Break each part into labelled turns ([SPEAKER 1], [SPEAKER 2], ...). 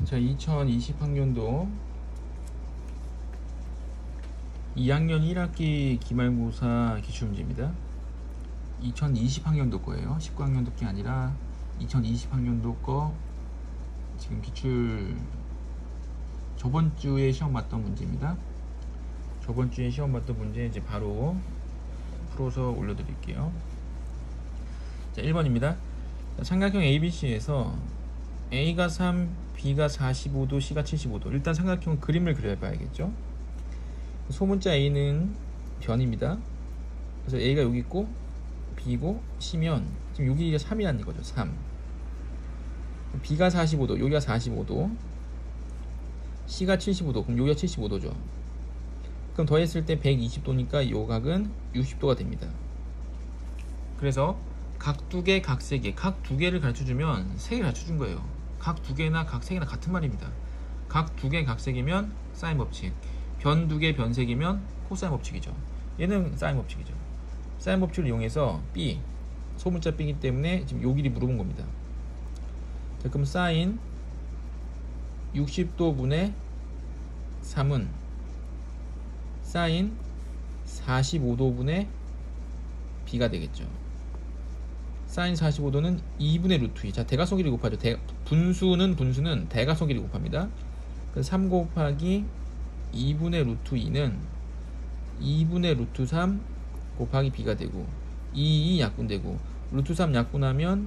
[SPEAKER 1] 자, 2020학년도 2학년 1학기 기말고사 기출문제입니다. 2020학년도 거예요. 19학년도 게 아니라 2020학년도 거 지금 기출 저번 주에 시험 봤던 문제입니다. 저번 주에 시험 봤던 문제 이제 바로 풀어서 올려드릴게요. 자, 1번입니다. 삼각형 ABC에서 A가 3, B가 45도, C가 75도. 일단 삼각형 그림을 그려봐야겠죠. 소문자 A는 변입니다. 그래서 A가 여기 있고 B고 C면 지금 여기가 3이라는 거죠. 3. B가 45도, 여기가 45도, C가 75도, 그럼 여기가 75도죠. 그럼 더했을 때 120도니까 이 각은 60도가 됩니다. 그래서 각 두 개, 각 세 개, 각 두 개를 가르쳐주면 세 개 가르쳐준 거예요. 각 두 개나 각 세 개나 같은 말입니다. 각 두 개, 각 세 개면 사인 법칙, 변 두 개, 변 세 개면 코사인 법칙이죠. 얘는 사인 법칙이죠. 사인 법칙을 이용해서 B, 소문자 B이기 때문에 지금 요 길이 물어본 겁니다. 자, 그럼 사인 60도 분의 3은 사인 45도 분의 B가 되겠죠. 사인 45도는 2분의 루트 2. 자, 대각선 길이 곱하죠. 분수는 대각선 길이 곱합니다. 그래서 3 곱하기 2분의 루트 2는 2분의 루트 3 곱하기 B가 되고 2 약분되고 루트 3 약분하면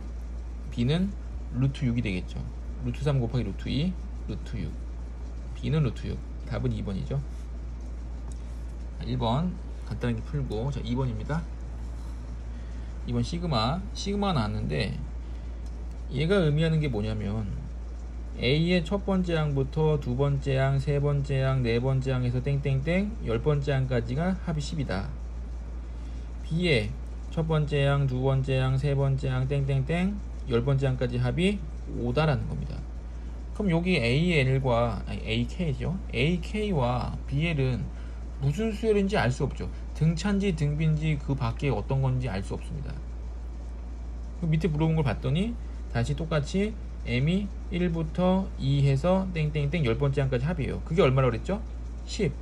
[SPEAKER 1] B는 루트 6이 되겠죠. 루트 3 곱하기 루트 2 루트 6. B는 루트 6. 답은 2번이죠. 1번 간단하게 풀고, 자, 2번입니다. 2번 시그마가 나왔는데 얘가 의미하는 게 뭐냐면 A의 첫 번째 항부터 두 번째 항, 세 번째 항, 네 번째 항에서 땡땡땡 10번째 항까지가 합이 10이다. B의 첫 번째 항, 두 번째 항, 세 번째 항, 땡땡땡 10번째 항까지 합이 5다라는 겁니다. 그럼 여기 AK죠. AK와 BL은 무슨 수열인지 알 수 없죠. 등차인지 등비인지 그 밖에 어떤 건지 알 수 없습니다. 밑에 물어본 걸 봤더니 다시 똑같이 M이 1부터 2 해서 땡땡땡 10번째 항까지 합이에요. 그게 얼마라고 그랬죠? 10.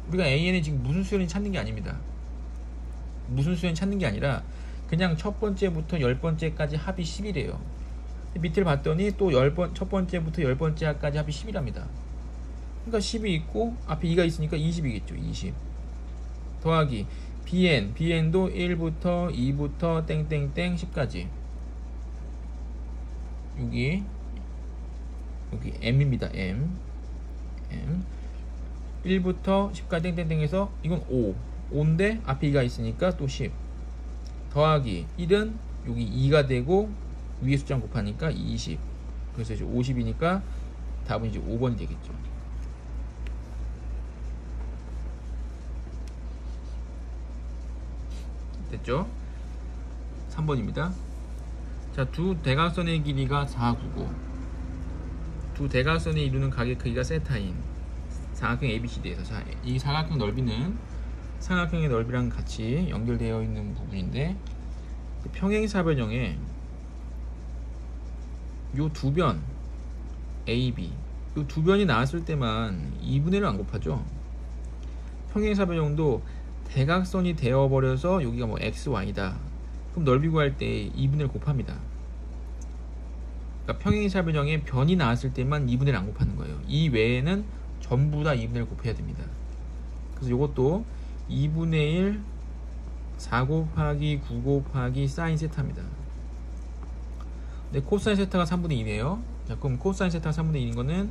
[SPEAKER 1] 우리가 AN이 지금 무슨 수열인지 찾는 게 아닙니다. 무슨 수열인지 찾는 게 아니라 그냥 첫 번째부터 10번째까지 합이 10이래요. 밑을 봤더니 또 첫 번째부터 10번째 항까지 합이 10이랍니다. 그러니까 10이 있고 앞에 2가 있으니까 20이겠죠. 20 더하기 BN도 1부터 2부터 땡땡땡 10까지 여기 M입니다. M 1부터 10까지 땡땡땡 해서 이건 5인데 앞에 2가 있으니까 또 10 더하기 1은 여기 2가 되고 위에 숫자 곱하니까 20. 그래서 이제 50이니까 답은 이제 5번이 되겠죠. 됐죠? 3번입니다. 자, 두 대각선의 길이가 4, 9, 9. 두 대각선이 이루는 각의 크기가 세타인 삼각형 ABCD에서, 자, 이 삼각형 넓이는 삼각형의 넓이랑 같이 연결되어 있는 부분인데 평행사변형에 요 두 변 AB, 요 두 변이 나왔을 때만 2분의 1을 안 곱하죠. 평행사변형도 대각선이 되어버려서 여기가 뭐 XY다. 그럼 넓이 구할 때 2분의 1 곱합니다. 그러니까 평행사변형에 변이 나왔을 때만 2분의 1 안 곱하는 거예요. 이 외에는 전부 다 2분의 1 곱해야 됩니다. 그래서 이것도 2분의 1 4 곱하기 9 곱하기 사인 세타입니다. 근데 코사인 세타가 3분의 2네요. 자, 그럼 코사인 세타가 3분의 2인 거는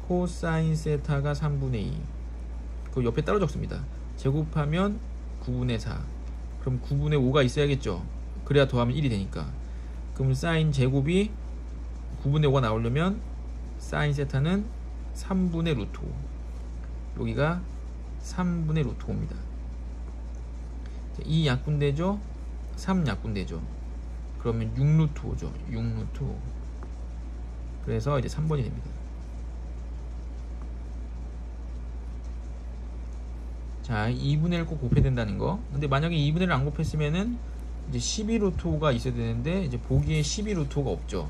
[SPEAKER 1] 코사인 세타가 3분의 2. 그 옆에 따로 적습니다. 제곱하면 9분의 4. 그럼 9분의 5가 있어야겠죠. 그래야 더하면 1이 되니까. 그럼 사인 제곱이 9분의 5가 나오려면 사인 세타는 3분의 루트 5. 여기가 3분의 루트 5입니다. 2 약분되죠. 3 약분되죠. 그러면 6루트 5죠. 6루트 5. 그래서 이제 3번이 됩니다. 자, 2분의 1 꼭 곱해야 된다는 거. 근데 만약에 2분의 1을 안 곱했으면은 이제 12루트 5가 있어야 되는데 이제 보기에 12루트 5가 없죠.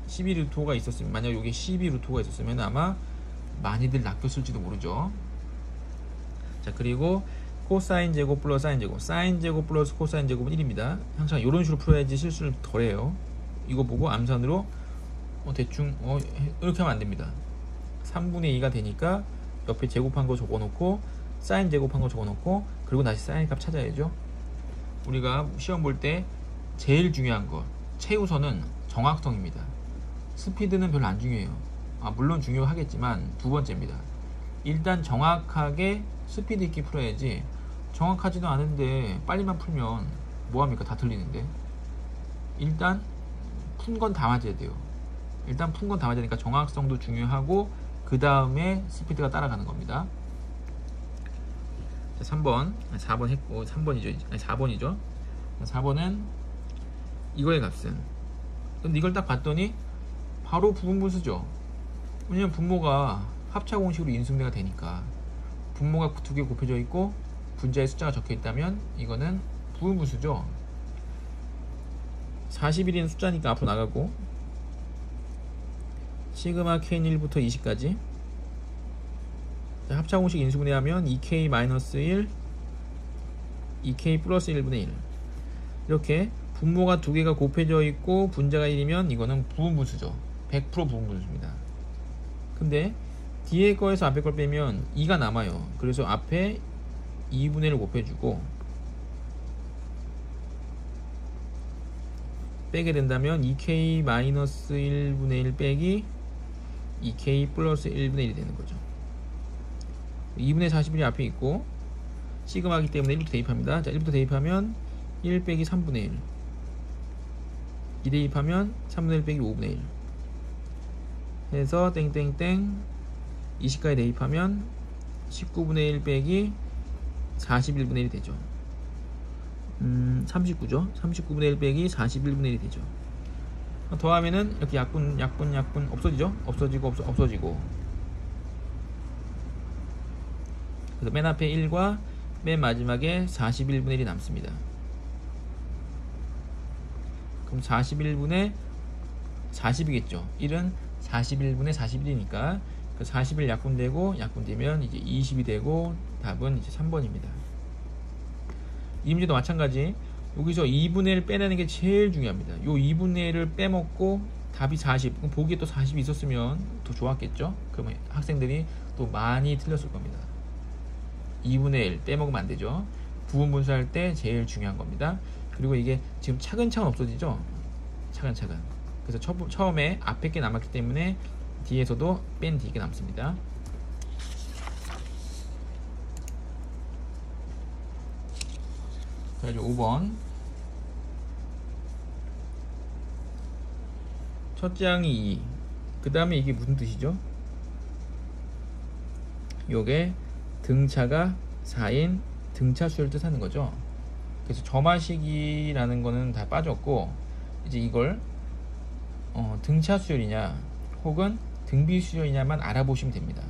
[SPEAKER 1] 12루트가 있었으면, 만약 여기 12루트가 있었으면 아마 많이들 낚였을지도 모르죠. 자, 그리고 코사인 제곱 플러스 사인 제곱, 사인 제곱 플러스 코사인 제곱은 1입니다. 항상 이런 식으로 풀어야지 실수를 덜 해요. 이거 보고 암산으로 대충 이렇게 하면 안 됩니다. 3분의 2가 되니까 옆에 제곱한 거 적어놓고 사인 제곱한 거 적어놓고 그리고 다시 사인 값 찾아야죠. 우리가 시험 볼 때 제일 중요한 거, 최우선은 정확성입니다. 스피드는 별로 안 중요해요. 물론 중요하겠지만 두 번째입니다. 일단 정확하게 스피드 있게 풀어야지, 정확하지도 않은데 빨리만 풀면 뭐합니까? 다 틀리는데. 일단 푼 건 다 맞아야 돼요. 일단 푼 건 다 맞으니까 정확성도 중요하고 그 다음에 스피드가 따라가는 겁니다. 자, 3번, 4번 했고 3번이죠. 아니 4번이죠. 4번은 이거의 값은, 근데 이걸 딱 봤더니 바로 부분분수죠. 왜냐면 분모가 합차 공식으로 인수분해가 되니까, 분모가 두 개 곱해져 있고 분자의 숫자가 적혀 있다면 이거는 부분분수죠. 41인 숫자니까 앞으로 나가고, 시그마 k는 1부터 20까지. 합차 공식 인수분해하면 2k-1, 2k 플러스 1분의 1. 이렇게 분모가 두 개가 곱해져 있고 분자가 1이면 이거는 부분분수죠. 100% 부분분수입니다. 근데 뒤에 거에서 앞에 걸 빼면 2가 남아요. 그래서 앞에 2분의 1을 곱해주고 빼게 된다면 2k-1분의 1 빼기 2k 플러스 1분의 1이 되는 거죠. 2분의 41이 앞에 있고 시그마이기 때문에 1부터 대입합니다. 자, 1부터 대입하면 1 빼기 3분의 1, 2 대입하면 3분의 1 빼기 5분의 1 해서 땡땡땡 20까지 대입하면 19분의 1 빼기 41분의 1이 되죠. 39죠. 39분의 1 빼기 41분의 1이 되죠. 더하면은 이렇게 약분 없어지죠. 없어지고 그래서 맨 앞에 1과 맨 마지막에 41분의 1이 남습니다. 그럼 41분의 40이겠죠. 1은 41분의 41이니까 그 41 약분되면 이제 20이 되고 답은 이제 3번입니다. 이 문제도 마찬가지. 여기서 2분의 1 빼내는 게 제일 중요합니다. 요 2분의 1을 빼먹고 답이 40. 그럼 보기에 또 40이 있었으면 더 좋았겠죠. 그러면 학생들이 또 많이 틀렸을 겁니다. 2분의 1 빼먹으면 안 되죠. 부분분수할 때 제일 중요한 겁니다. 그리고 이게 지금 차근차근 없어지죠. 차근차근. 그래서 처음에 앞에 게 남았기 때문에 뒤에서도 뺀 뒤에 게 남습니다. 자, 이제 5번. 첫째 항이 2. 그 다음에 이게 무슨 뜻이죠? 요게 등차가 4인 등차 수열을 뜻하는 거죠. 그래서 점화식이라는 거는 다 빠졌고 이제 이걸 등차 수열이냐 혹은 등비 수열이냐만 알아보시면 됩니다.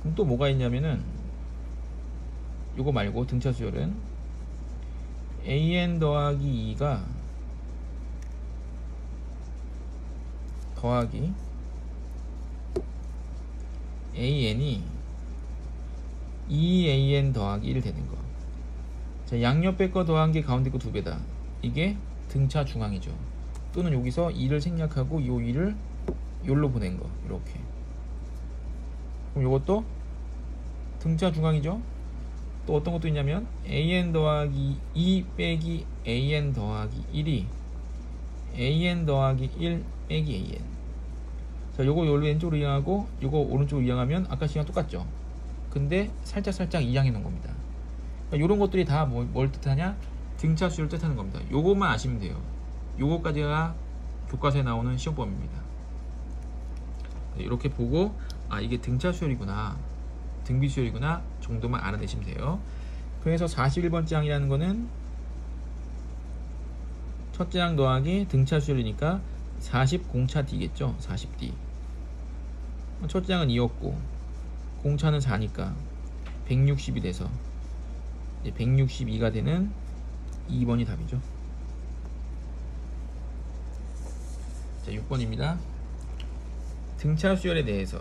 [SPEAKER 1] 그럼 또 뭐가 있냐면은 요거 말고 등차 수열은 an 더하기 2가 더하기 an이 2an 더하기 1 되는 거. 자, 양옆에 거 더한 게 가운데 거 2배다. 이게 등차 중앙이죠. 또는 여기서 2를 생략하고 요 2를 요로 보낸 거. 이렇게. 그럼 요것도 등차 중앙이죠. 또 어떤 것도 있냐면 an 더하기 2 빼기 an 더하기 1이 an 더하기 1 빼기 an. 자, 요거 요로 왼쪽으로 이항하고 요거 오른쪽으로 이항하면 아까 시간 똑같죠. 근데 살짝 이항해 놓은 겁니다. 그러니까 요런 것들이 다 뭘 뜻하냐? 등차 수열을 뜻하는 겁니다. 요것만 아시면 돼요. 요거까지가 교과서에 나오는 시험법입니다. 이렇게 보고 이게 등차 수열이구나, 등비 수열이구나 정도만 알아내시면 돼요. 그래서 41번째 항이라는 거는 첫째 항 더하기 등차 수열이니까 40 공차 D겠죠. 40D. 첫째 항은 2였고 공차는 4니까 160이 돼서 이제 162가 되는 2번이 답이죠. 자, 6번입니다. 등차 수열에 대해서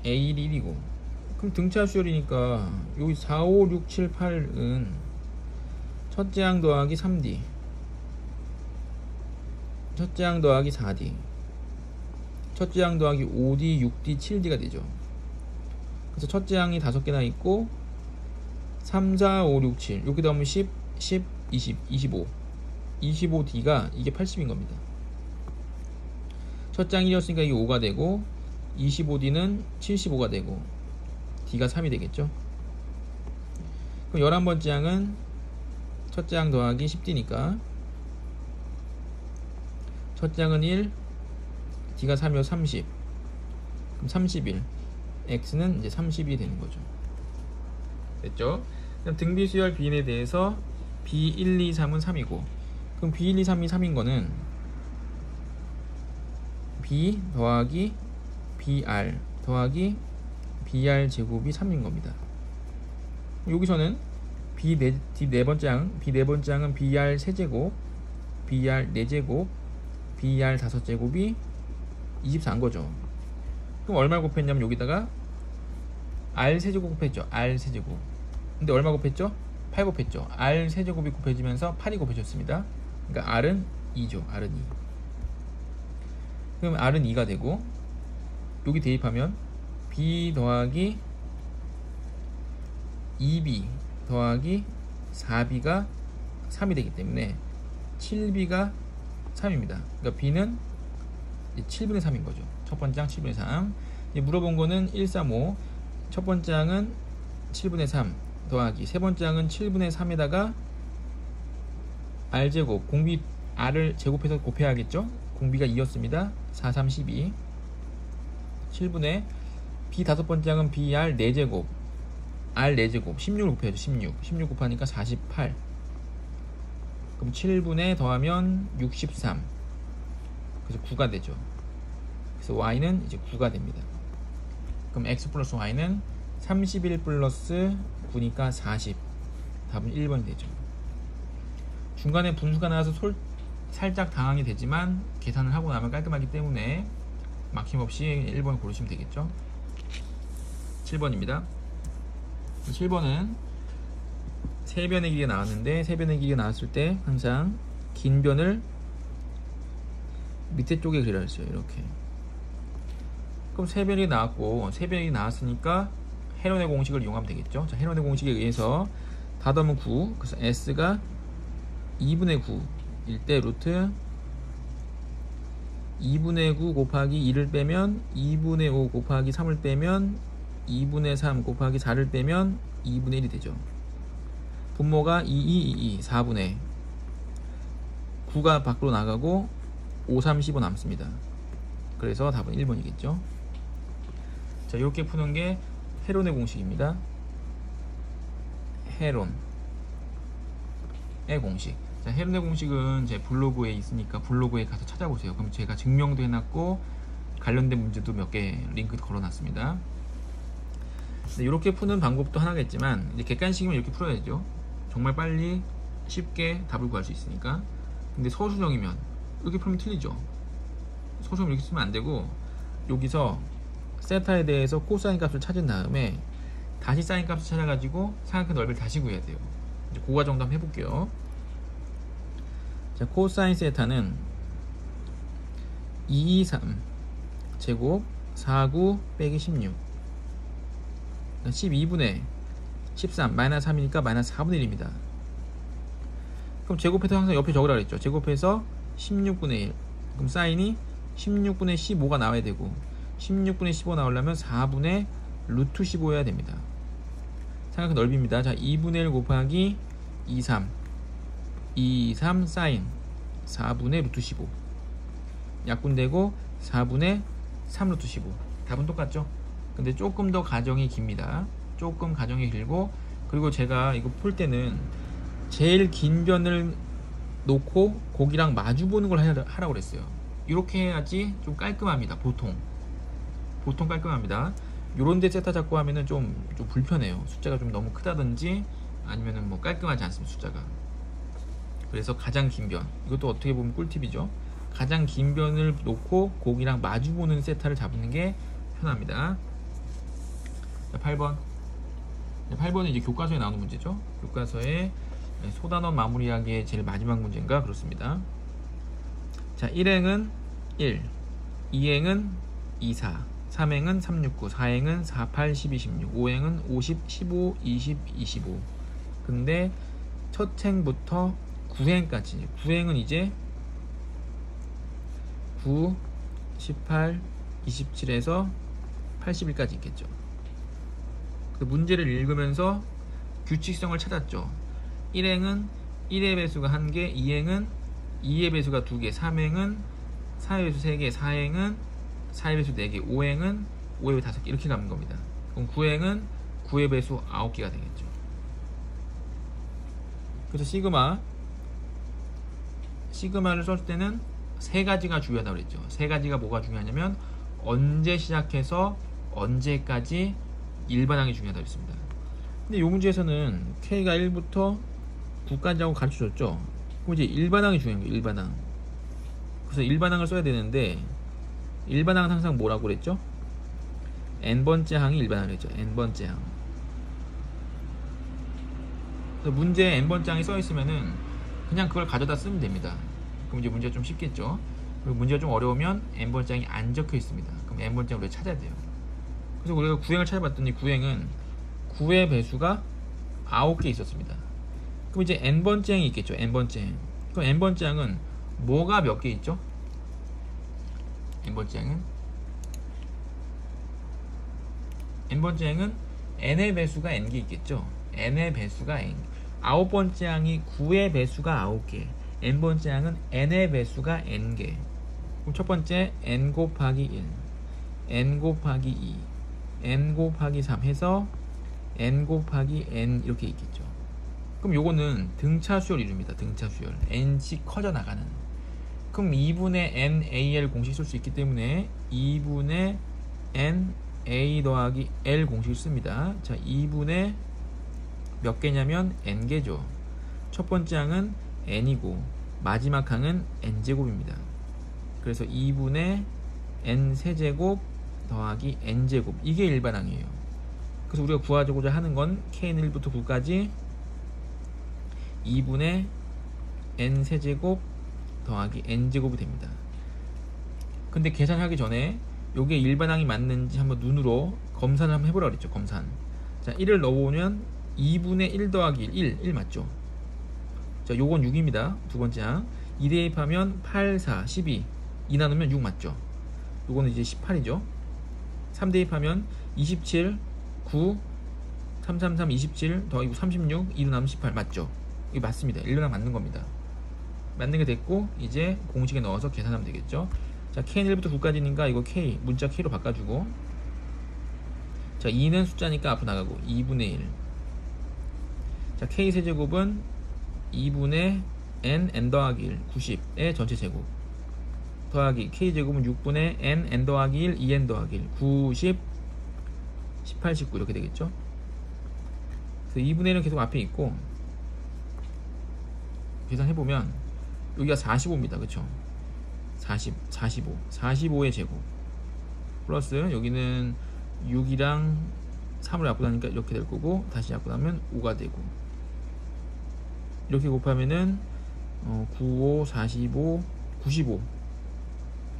[SPEAKER 1] A1 1이고, 그럼 등차 수열이니까 여기 4, 5, 6, 7, 8은 첫째 항 더하기 3D, 첫째 항 더하기 4D, 첫째 항 더하기 5D, 6D, 7D가 되죠. 그래서 첫째 항이 5개나 있고 3, 4, 5, 6, 7 이렇게 더하면 10, 10, 20, 25 25D가 이게 80인 겁니다. 첫째 항 1이었으니까 이게 5가 되고 25D는 75가 되고 D가 3이 되겠죠. 그럼 11번째 항은 첫째 항 더하기 10D니까 첫째 항은 1, D가 3이요 30, 그럼 31, X는 이제 30이 되는 거죠. 됐죠? 그럼 등비 수열 B인에 대해서 B1, 2, 3은 3이고, 그럼 B1, 2, 3이 3인 거는 B 더하기 BR 더하기 BR 제곱이 3인 겁니다. 여기서는 B 네 번째 항은 BR 세제곱, BR 4제곱, BR 5제곱이 24인 거죠. 그럼 얼마 곱했냐면 여기다가 R 세제곱 곱했죠. R 세제곱. 근데 얼마 곱했죠? 8 곱했죠. R 세제곱이 곱해지면서 8이 곱해졌습니다. 그러니까 R은 2죠. R은 2. 그럼 R은 2가 되고, 여기 대입하면 B 더하기 2B 더하기 4B가 3이 되기 때문에 7B가 3입니다. 그러니까 B는 7분의 3인 거죠. 첫 번째 항 7분의 3. 이제 물어본 거는 1, 3, 5. 첫 번째 항은 7분의 3 더하기 세 번째 항은 7분의 3에다가 R제곱, 공비 R을 제곱해서 곱해야겠죠. 공비가 2였습니다. 4, 3, 12. 7분의 B 다섯 번째 항은 BR 4제곱, R 4제곱, 16을 곱해야죠. 16 곱하니까 48. 그럼 7분의 더하면 63. 그래서 9가 되죠. 그래서 Y는 이제 9가 됩니다. 그럼 X 플러스 Y는 31 플러스 9니까 40. 답은 1번이 되죠. 중간에 분수가 나와서 살짝 당황이 되지만 계산을 하고 나면 깔끔하기 때문에 막힘없이 1번을 고르시면 되겠죠. 7번입니다. 7번은 세변의 길이가 나왔는데, 세변의 길이가 나왔을 때 항상 긴 변을 밑에 쪽에 그려주세요. 이렇게. 그럼 세변이 나왔고, 세변이 나왔으니까 헤론의 공식을 이용하면 되겠죠. 자, 헤론의 공식에 의해서 다더면 9, 그래서 S가 2분의 9일 때 루트 2분의 9 곱하기 2를 빼면 2분의 5 곱하기 3을 빼면 2분의 3 곱하기 4를 빼면 2분의 1이 되죠. 분모가 4분의 9가 밖으로 나가고 5, 3, 15 남습니다. 그래서 답은 1번이겠죠. 자, 이렇게 푸는 게 헤론의 공식입니다. 헤론의 공식. 자, 헤론의 공식은 제 블로그에 있으니까 블로그에 가서 찾아보세요. 그럼 제가 증명도 해놨고 관련된 문제도 몇 개 링크 걸어놨습니다. 이렇게 푸는 방법도 하나가 있지만, 이제 객관식이면 이렇게 풀어야죠. 정말 빨리 쉽게 답을 구할 수 있으니까. 근데 서술형이면 이렇게 풀면 틀리죠. 서술형 이렇게 쓰면 안 되고, 여기서 세타에 대해서 코사인 값을 찾은 다음에 다시 사인 값을 찾아가지고 삼각형 넓이를 다시 구해야 돼요. 이제 그거 정도 한번 해볼게요. 자, 코사인 세타는 223 제곱 49 빼기 16, 12분의 13 마이너스 3이니까 마이너스 4분의 1입니다. 그럼 제곱해서 항상 옆에 적으라 그랬죠. 제곱해서 16분의 1. 그럼 사인이 16분의 15가 나와야 되고, 16분의 15 나오려면 4분의 루트 15 해야 됩니다. 삼각형 넓이입니다. 자, 2분의 1 곱하기 23 23 사인 4분의 루트 15 약분되고 4분의 3 루트 15. 답은 똑같죠? 근데 조금 더 가정이 깁니다. 조금 가정이 길고, 그리고 제가 이거 풀 때는 제일 긴 변을 놓고 거기랑 마주 보는 걸 하라고 그랬어요. 이렇게 해야지 좀 깔끔합니다. 보통 깔끔합니다. 요런데 세타 잡고 하면은 좀 불편해요. 숫자가 좀 너무 크다든지 아니면은 뭐 깔끔하지 않습니다. 숫자가. 그래서 가장 긴 변, 이것도 어떻게 보면 꿀팁이죠. 가장 긴 변을 놓고 고기랑 마주보는 세타를 잡는 게 편합니다. 자, 8번. 8번은 이제 교과서에 나오는 문제죠. 교과서에 소단원 마무리하기의 제일 마지막 문제인가 그렇습니다. 자, 1행은 1, 2행은 2, 4, 3행은 3, 6, 9, 4행은 4, 8, 12, 16, 5행은 50, 15, 20, 25. 근데 첫 행부터 9행까지, 9행은 이제 9, 18, 27에서 80일까지 있겠죠. 그 문제를 읽으면서 규칙성을 찾았죠. 1행은 1의 배수가 1개, 2행은 2의 배수가 2개, 3행은 4의 배수 3개, 4행은 4의 배수 4개, 5행은 5의 배수 5개 이렇게 가는 겁니다. 그럼 9행은 9의 배수 9개가 되겠죠. 그래서 시그마를 쓸 때는 세 가지가 중요하다고 그랬죠. 세 가지가 뭐가 중요하냐면 언제 시작해서 언제까지 일반항이 중요하다고 했습니다. 근데 이 문제에서는 K가 1부터 9까지 하고 가르쳐줬죠. 그럼 이제 일반항이 중요한 거예요. 일반항. 그래서 일반항을 써야 되는데 일반항은 항상 뭐라고 그랬죠? n번째 항이 일반항이랬죠. n번째 항. 그래서 문제에 n번째 항이 써있으면은 그냥 그걸 가져다 쓰면 됩니다. 그럼 이제 문제가 좀 쉽겠죠. 그리고 문제가 좀 어려우면 n번째 항이 안 적혀 있습니다. 그럼 n번째 항을 우리가 찾아야 돼요. 그래서 우리가 9행을 찾아봤더니 9행은 9의 배수가 9개 있었습니다. 그럼 이제 n번째 항이 있겠죠. n번째 항. 그럼 n번째 항은 뭐가 몇 개 있죠? n번째 항은 n의 배수가 n개 있겠죠. n의 배수가 n. 9번째 항이 9의 배수가 9개. n번째 항은 n의 배수가 n개. 그럼 첫 번째 n 곱하기 1, n 곱하기 2, n 곱하기 3 해서 n 곱하기 n 이렇게 있겠죠. 그럼 요거는 등차수열 이루입니다. 등차수열. n씩 커져 나가는. 그럼 2분의 NAL 공식 쓸 수 있기 때문에 2분의 NA 더하기 L 공식을 씁니다. 자, 2분의 몇 개냐면 N개죠. 첫 번째 항은 N이고 마지막 항은 N제곱입니다. 그래서 2분의 N 세제곱 더하기 N제곱, 이게 일반항이에요. 그래서 우리가 구하고자 하는 건 K는 1부터 9까지 2분의 N 세제곱 더하기 N제곱이 됩니다. 근데 계산하기 전에 요게 일반항이 맞는지 한번 눈으로 검산을 한번 해보라 그랬죠. 검산. 자, 1을 넣어보면 2분의 1 더하기 1 맞죠? 자, 요건 6입니다. 두 번째 항. 2 대입하면 8, 4, 12. 2 나누면 6 맞죠? 요거는 이제 18이죠. 3 대입하면 27, 9, 3, 3, 3, 27 더하기 36, 2로 나누면 18 맞죠? 이거 맞습니다. 일반항 맞는 겁니다. 맞는 게 됐고 이제 공식에 넣어서 계산하면 되겠죠. 자, K는 1부터 9까지니까 이거 K, 문자 K로 바꿔주고, 자, 2는 숫자니까 앞으로 나가고 2분의 1. 자, K 세제곱은 2분의 N 더하기 1, 90의 전체 제곱 더하기 K 제곱은 6분의 N 더하기 1, 2N 더하기 1, 90, 18, 19 이렇게 되겠죠. 그래서 2분의 1은 계속 앞에 있고 계산해보면 여기가 45입니다. 그쵸? 45. 45의 제곱 플러스 여기는 6이랑 3을 갖고 나니까 이렇게 될 거고, 다시 갖고 나면 5가 되고, 이렇게 곱하면은 95, 45, 95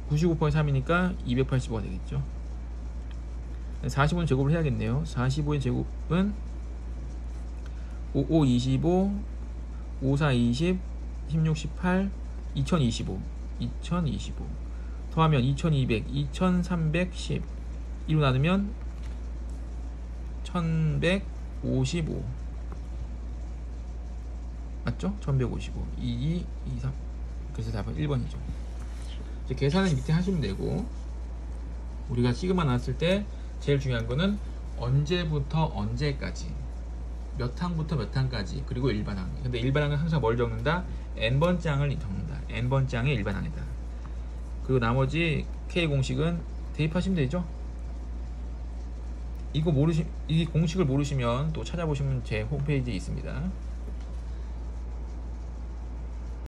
[SPEAKER 1] 곱하기 3이니까 285가 되겠죠. 45는 제곱을 해야겠네요. 45의 제곱은 55, 25, 54, 20, 16, 18, 2025 더하면 2200, 2310 2로 나누면 1155 맞죠? 1155 2, 2, 3. 그래서 답은 1번이죠. 이제 계산은 밑에 하시면 되고, 우리가 시그마 나왔을 때 제일 중요한 거는 언제부터 언제까지, 몇 항부터 몇 항까지, 그리고 일반항. 근데 일반항은 항상 뭘 적는다? n번째 항을 적는다. n번째 항의 일반항이다. 그리고 나머지 K 공식은 대입하시면 되죠. 이 공식을 모르시면 또 찾아보시면 제 홈페이지에 있습니다.